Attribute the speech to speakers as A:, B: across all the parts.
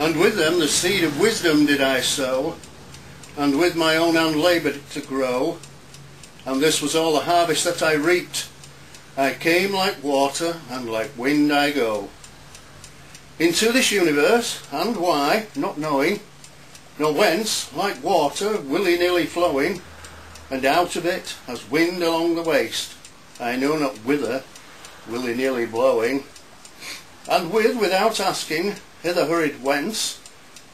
A: And with them the seed of wisdom did I sow, and with my own hand laboured it to grow, and this was all the harvest that I reaped. I came like water, and like wind I go into this universe, and why, not knowing, nor whence, like water, willy-nilly flowing, and out of it, as wind along the waste, I know not whither, willy-nilly blowing, and without asking, hither hurried whence,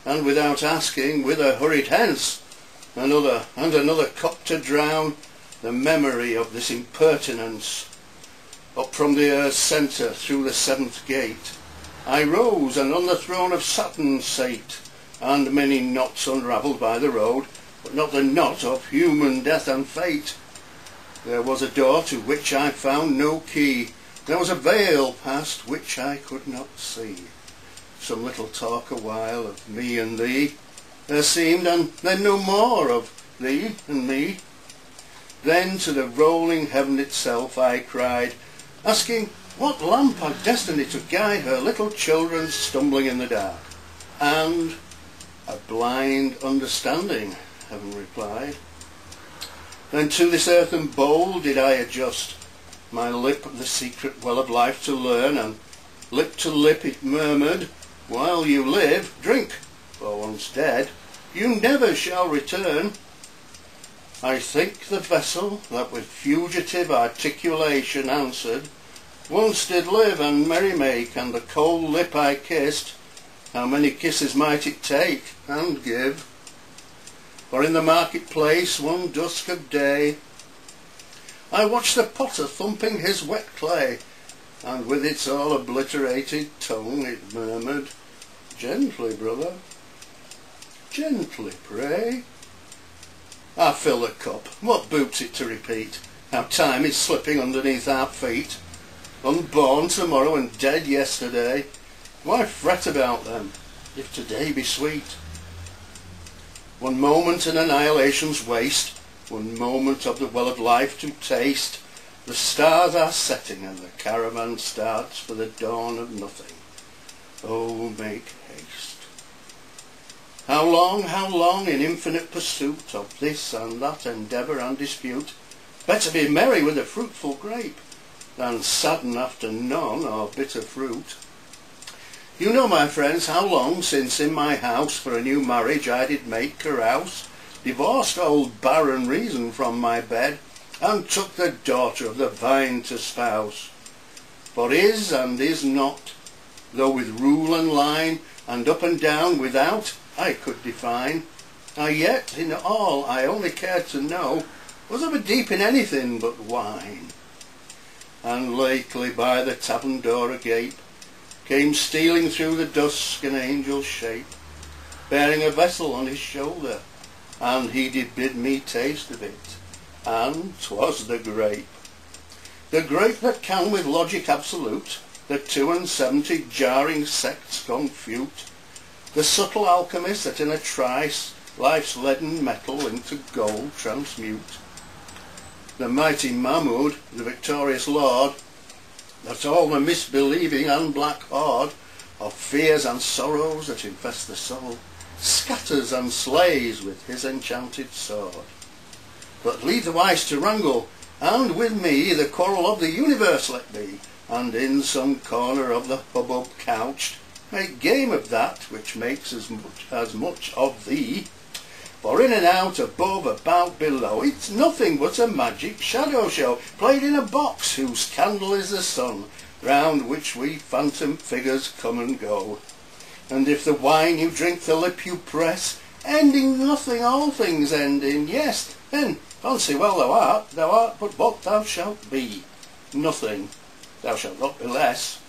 A: and without asking, whither hurried hence, another cup to drown the memory of this impertinence. Up from the earth's centre, through the seventh gate, I rose, and on the throne of Saturn sate, and many knots unravelled by the road, but not the knot of human death and fate. There was a door to which I found no key, there was a veil past which I could not see. Some little talk a while of me and thee, there seemed, and then no more of thee and me. Then to the rolling heaven itself I cried, asking what lamp had destiny to guide her little children stumbling in the dark. And a blind understanding, heaven replied. Then to this earthen bowl did I adjust my lip the secret well of life to learn, and lip to lip it murmured, while you live, drink, for once dead, you never shall return. I think the vessel that with fugitive articulation answered, once did live and merry make, and the cold lip I kissed, how many kisses might it take and give? For in the marketplace one dusk of day, I watched the potter thumping his wet clay, and with its all obliterated tongue it murmured, gently, brother, gently, pray. I fill the cup, what boots it to repeat, how time is slipping underneath our feet, unborn tomorrow and dead yesterday, why fret about them, if today be sweet? One moment in annihilation's waste, one moment of the well of life to taste, the stars are setting and the caravan starts for the dawn of nothing. Oh, make haste. How long in infinite pursuit of this and that endeavour and dispute? Better be merry with a fruitful grape, than sadden after none or bitter fruit. You know, my friends, how long since in my house for a new marriage I did make carouse, divorced old barren reason from my bed, and took the daughter of the vine to spouse. For is and is not, though with rule and line, and up and down without, I could define, I yet in all I only cared to know, was ever deep in anything but wine. And lately by the tavern door agape, came stealing through the dusk an angel's shape, bearing a vessel on his shoulder, and he did bid me taste of it, and 'twas the grape that can with logic absolute the 72 jarring sects confute, the subtle alchemist that in a trice life's leaden metal into gold transmute, the mighty Mahmud, the victorious lord, that all the misbelieving and black horde of fears and sorrows that infest the soul scatters and slays with his enchanted sword. But leave the wise to wrangle, and with me the quarrel of the universe let be, and in some corner of the hubbub couched, make game of that which makes as much of thee. For in and out, above, about, below, it's nothing but a magic shadow show, played in a box whose candle is the sun, round which we phantom figures come and go. And if the wine you drink, the lip you press, ending nothing, all things end in yes, then fancy well thou art but what thou shalt be, nothing, thou shalt not be less.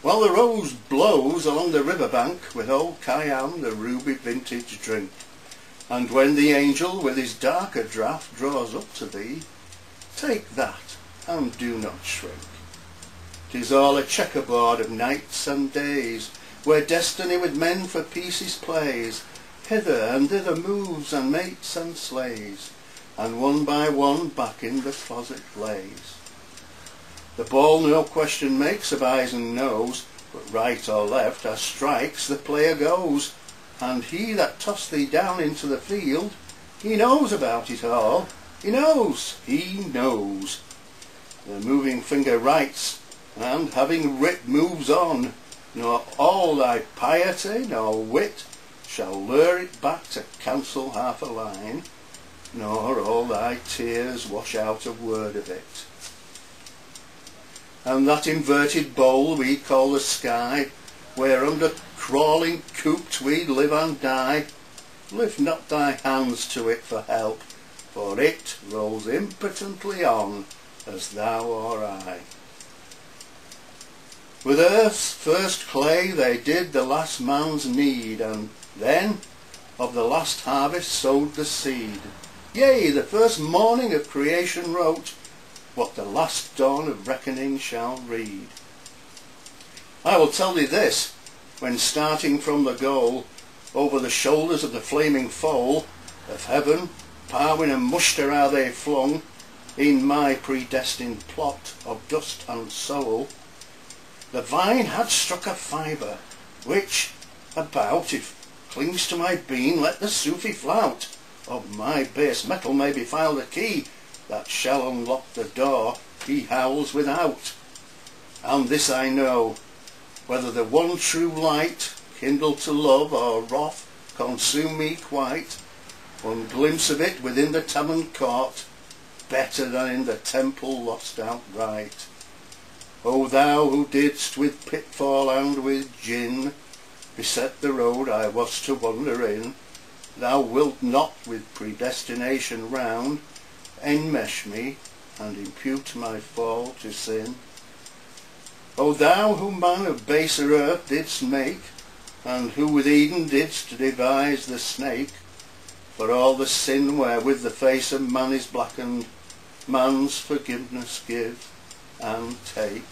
A: While the rose blows along the river bank, with old Khayyam the ruby vintage drink, and when the angel with his darker draught draws up to thee, take that and do not shrink. 'Tis all a checkerboard of nights and days, where destiny with men for pieces plays, hither and thither moves and mates and slays, and one by one back in the closet lays. The ball no question makes of eyes and nose, but right or left as strikes the player goes, and he that tossed thee down into the field, he knows about it all, he knows. The moving finger writes, and having writ moves on, nor all thy piety nor wit shall lure it back to cancel half a line, nor all thy tears wash out a word of it. And that inverted bowl we call the sky, where under crawling cooped we live and die, lift not thy hands to it for help, for it rolls impotently on as thou or I. With earth's first clay they did the last man's need, and then of the last harvest sowed the seed. Yea, the first morning of creation wrote what the last dawn of reckoning shall read. I will tell thee this, when starting from the goal, over the shoulders of the flaming foal of heaven, Parwin and Mushter are they flung, in my predestined plot of dust and soul. The vine had struck a fibre, which, about, if clings to my bean, let the Sufi flout. Of my base metal may be filed a key, that shall unlock the door he howls without. And this I know, whether the one true light, kindled to love or wrath, consume me quite, one glimpse of it within the Taman court, better than in the temple lost outright. O thou who didst with pitfall and with gin beset the road I was to wander in, thou wilt not with predestination round enmesh me and impute my fall to sin. O thou who man of baser earth didst make, and who with Eden didst devise the snake, for all the sin wherewith the face of man is blackened, man's forgiveness give and take.